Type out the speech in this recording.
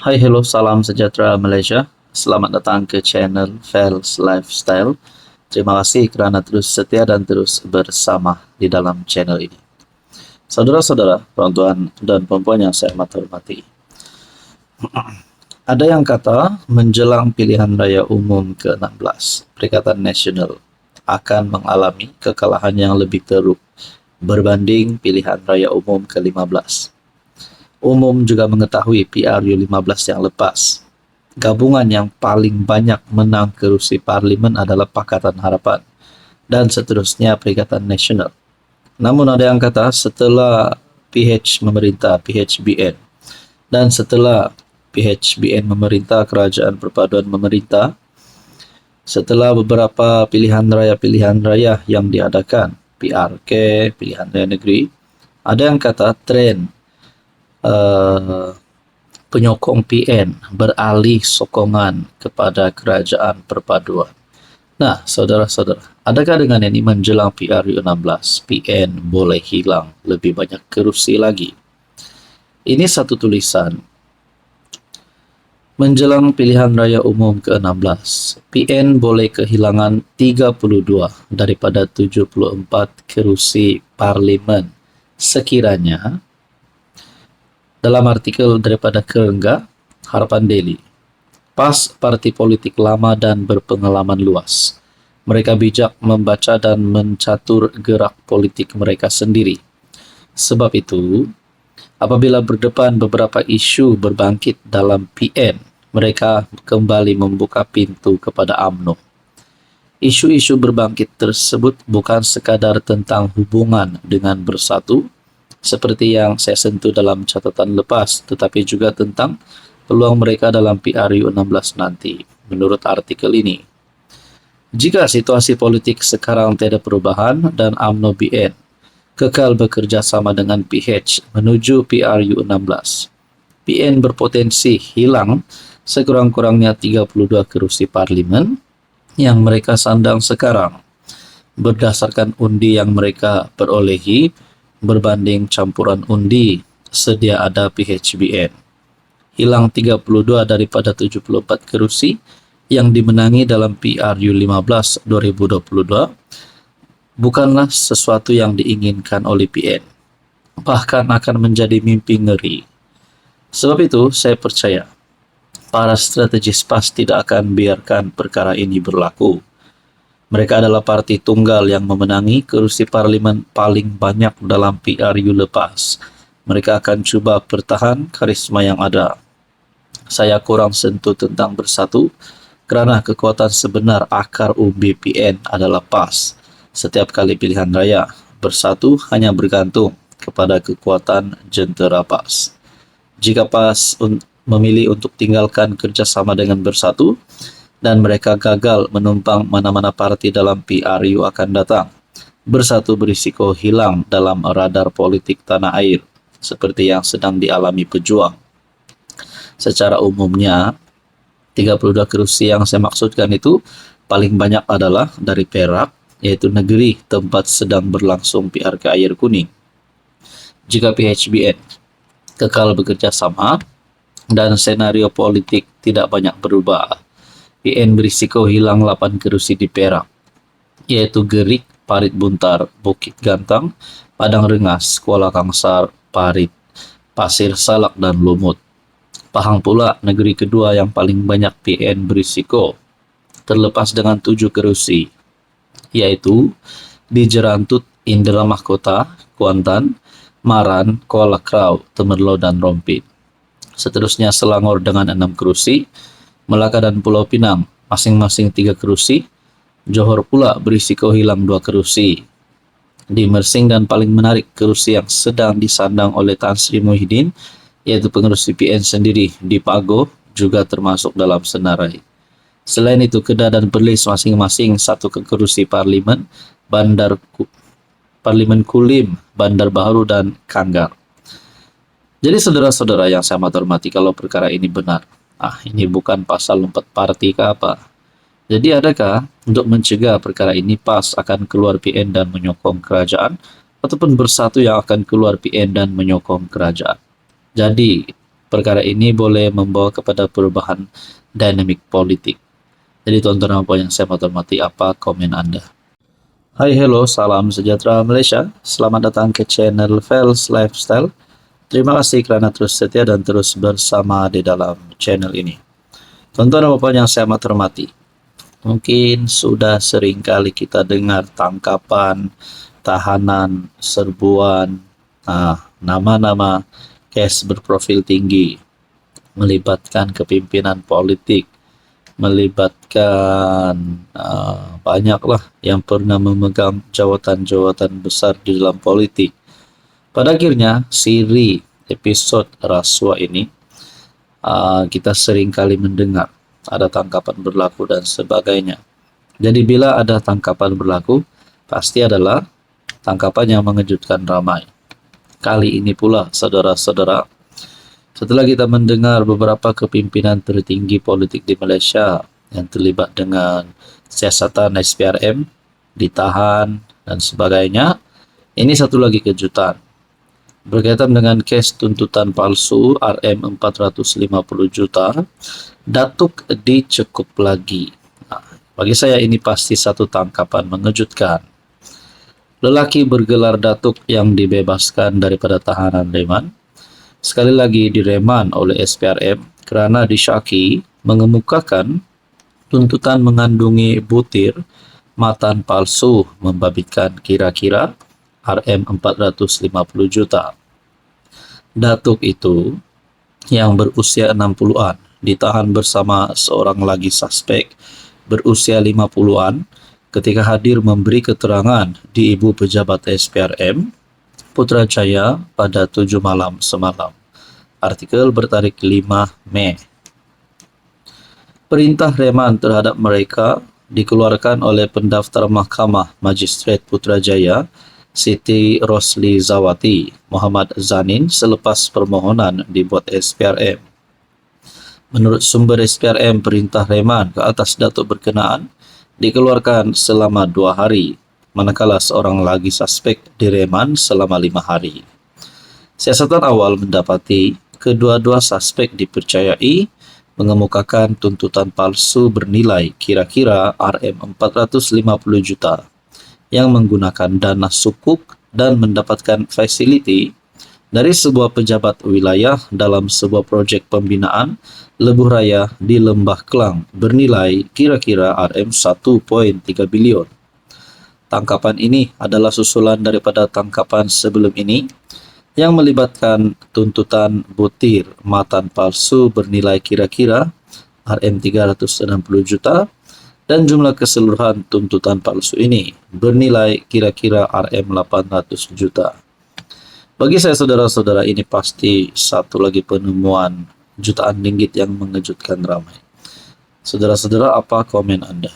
Hai, hello, salam sejahtera Malaysia. Selamat datang ke channel Fels Lifestyle. Terima kasih kerana terus setia dan terus bersama di dalam channel ini. Saudara-saudara, tuan-tuan dan puan-puan yang saya amat hormati. Ada yang kata menjelang pilihan raya umum ke-16, Perikatan Nasional akan mengalami kekalahan yang lebih teruk berbanding pilihan raya umum ke-15. Umum juga mengetahui PRU15 yang lepas. Gabungan yang paling banyak menang kerusi parlimen adalah Pakatan Harapan dan seterusnya Perikatan Nasional. Namun ada yang kata setelah PH memerintah PHBN dan setelah PHBN memerintah Kerajaan Perpaduan memerintah, setelah beberapa pilihan raya yang diadakan, PRK, pilihan raya negeri, ada yang kata tren penyokong PN beralih sokongan kepada Kerajaan Perpaduan. Nah, saudara-saudara, adakah dengan ini menjelang PRU16, PN boleh hilang lebih banyak kerusi lagi? Ini satu tulisan. Menjelang pilihan raya umum ke-16, PN boleh kehilangan 32 daripada 74 kerusi parlimen sekiranya, dalam artikel daripada Kerengga, Harapan Daily, PAS parti politik lama dan berpengalaman luas. Mereka bijak membaca dan mencatur gerak politik mereka sendiri. Sebab itu, apabila berdepan beberapa isu berbangkit dalam PN, mereka kembali membuka pintu kepada UMNO. Isu-isu berbangkit tersebut bukan sekadar tentang hubungan dengan Bersatu, seperti yang saya sentuh dalam catatan lepas, tetapi juga tentang peluang mereka dalam PRU16 nanti, menurut artikel ini. Jika situasi politik sekarang tiada perubahan dan UMNO BN kekal bekerja sama dengan PH menuju PRU16, PN berpotensi hilang sekurang-kurangnya 32 kerusi parlimen yang mereka sandang sekarang, berdasarkan undi yang mereka perolehi berbanding campuran undi sedia ada PHBN. Hilang 32 daripada 74 kerusi yang dimenangi dalam PRU15 2022 bukanlah sesuatu yang diinginkan oleh PN. Bahkan akan menjadi mimpi ngeri. Sebab itu, saya percaya para strategis PAS tidak akan biarkan perkara ini berlaku. Mereka adalah parti tunggal yang memenangi kerusi parlimen paling banyak dalam PRU lepas. Mereka akan cuba pertahan karisma yang ada. Saya kurang sentuh tentang Bersatu kerana kekuatan sebenar akar umbi PN adalah PAS. Setiap kali pilihan raya, Bersatu hanya bergantung kepada kekuatan jentera PAS. Jika PAS memilih untuk tinggalkan kerjasama dengan Bersatu, dan mereka gagal menumpang mana-mana parti dalam PRU akan datang, Bersatu berisiko hilang dalam radar politik tanah air, seperti yang sedang dialami pejuang. Secara umumnya, 32 kerusi yang saya maksudkan itu paling banyak adalah dari Perak, yaitu negeri tempat sedang berlangsung PRK Air Kuning. Jika PHBN kekal bekerja sama dan senario politik tidak banyak berubah, PN berisiko hilang 8 kerusi di Perak, yaitu Gerik, Parit Buntar, Bukit Gantang, Padang Rengas, Kuala Kangsar, Parit, Pasir Salak dan Lumut. Pahang pula negeri kedua yang paling banyak PN berisiko, terlepas dengan 7 kerusi, yaitu di Jerantut, Indra Mahkota, Kuantan, Maran, Kuala Krau, Temerloh dan Rompin. Seterusnya Selangor dengan 6 kerusi, Melaka dan Pulau Pinang masing-masing 3 kerusi, Johor pula berisiko hilang 2 kerusi. Di Mersing dan paling menarik kerusi yang sedang disandang oleh Tan Sri Muhyiddin, yaitu pengerusi PN sendiri di Pagoh juga termasuk dalam senarai. Selain itu, Kedah dan Perlis masing-masing 1 kerusi parlimen, Parlimen Kulim, Bandar Baharu dan Kanggar. Jadi saudara-saudara yang saya amat hormati, kalau perkara ini benar, ini bukan pasal lompat parti ke apa. Jadi adakah untuk mencegah perkara ini PAS akan keluar PN dan menyokong kerajaan, ataupun Bersatu yang akan keluar PN dan menyokong kerajaan? Jadi perkara ini boleh membawa kepada perubahan dinamik politik. Jadi tuan-tuan dan puan yang saya hormati, apa komen Anda? Hai, hello, salam sejahtera Malaysia. Selamat datang ke channel Fels Lifestyle. Terima kasih kerana terus setia dan terus bersama di dalam channel ini. Tuan-tuan dan puan yang saya hormati, mungkin sudah sering kali kita dengar tangkapan, tahanan, serbuan, nama-nama kes berprofil tinggi, melibatkan kepimpinan politik, melibatkan banyaklah yang pernah memegang jawatan-jawatan besar di dalam politik. Pada akhirnya, siri episod rasuah ini, kita sering kali mendengar ada tangkapan berlaku dan sebagainya. Jadi bila ada tangkapan berlaku, pasti adalah tangkapan yang mengejutkan ramai. Kali ini pula, saudara-saudara, setelah kita mendengar beberapa kepimpinan tertinggi politik di Malaysia yang terlibat dengan siasatan SPRM, ditahan dan sebagainya, ini satu lagi kejutan. Berkaitan dengan kes tuntutan palsu RM450 juta, Datuk dicekup lagi. Bagi saya ini pasti satu tangkapan mengejutkan. Lelaki bergelar Datuk yang dibebaskan daripada tahanan reman, sekali lagi direman oleh SPRM kerana disyaki mengemukakan tuntutan mengandungi butir matan palsu membabitkan kira-kira RM450 juta. Datuk itu yang berusia 60-an ditahan bersama seorang lagi suspek berusia 50-an ketika hadir memberi keterangan di Ibu Pejabat SPRM Putrajaya pada 7 malam semalam. Artikel bertarikh 5 Mei. Perintah reman terhadap mereka dikeluarkan oleh pendaftar Mahkamah Magistrat Putrajaya Siti Rosli Zawati Muhammad Zanin selepas permohonan dibuat SPRM. Menurut sumber SPRM, perintah reman ke atas datuk berkenaan dikeluarkan selama 2 hari, manakala seorang lagi suspek direman selama 5 hari. Siasatan awal mendapati kedua-dua suspek dipercayai mengemukakan tuntutan palsu bernilai kira-kira RM450 juta yang menggunakan dana sukuk dan mendapatkan fasiliti dari sebuah pejabat wilayah dalam sebuah projek pembinaan lebuh raya di Lembah Kelang bernilai kira-kira RM1.3 bilion. Tangkapan ini adalah susulan daripada tangkapan sebelum ini yang melibatkan tuntutan butir matan palsu bernilai kira-kira RM360 juta dan jumlah keseluruhan tuntutan palsu ini bernilai kira-kira RM800 juta. Bagi saya, saudara-saudara, ini pasti satu lagi penemuan jutaan ringgit yang mengejutkan ramai. Saudara-saudara, apa komen Anda?